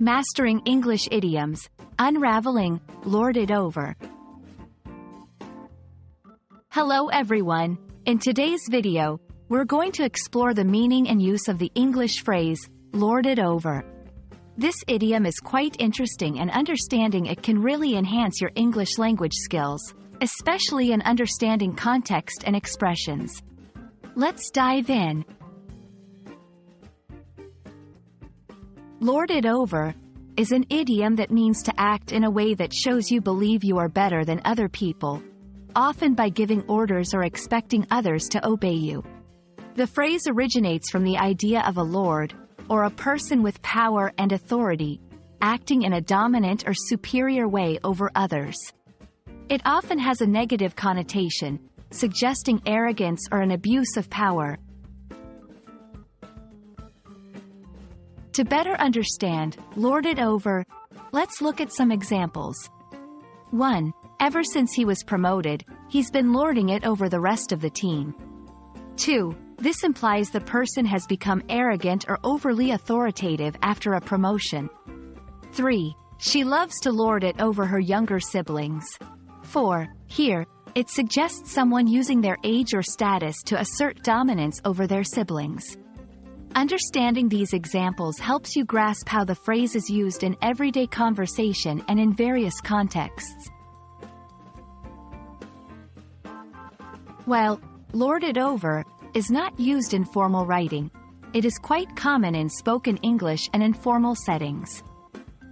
Mastering English Idioms, Unraveling Lord It Over. Hello everyone, in today's video, we're going to explore the meaning and use of the English phrase, lord it over. This idiom is quite interesting, and understanding it can really enhance your English language skills, especially in understanding context and expressions. Let's dive in. Lord it over is an idiom that means to act in a way that shows you believe you are better than other people, often by giving orders or expecting others to obey you. The phrase originates from the idea of a lord, or a person with power and authority, acting in a dominant or superior way over others. It often has a negative connotation, suggesting arrogance or an abuse of power. To better understand lord it over, let's look at some examples. 1. Ever since he was promoted, he's been lording it over the rest of the team. 2. This implies the person has become arrogant or overly authoritative after a promotion. 3. She loves to lord it over her younger siblings. 4. Here, it suggests someone using their age or status to assert dominance over their siblings. Understanding these examples helps you grasp how the phrase is used in everyday conversation and in various contexts. While lord it over is not used in formal writing, it is quite common in spoken English and informal settings.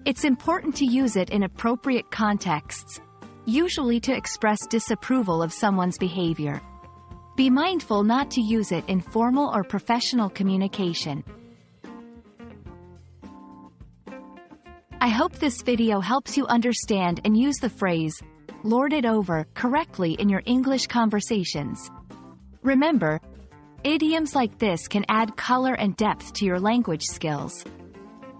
It's important to use it in appropriate contexts, usually to express disapproval of someone's behavior. Be mindful not to use it in formal or professional communication. I hope this video helps you understand and use the phrase, lord it over, correctly in your English conversations. Remember, idioms like this can add color and depth to your language skills.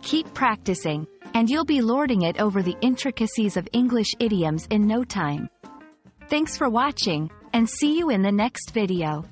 Keep practicing, and you'll be lording it over the intricacies of English idioms in no time. Thanks for watching, and see you in the next video.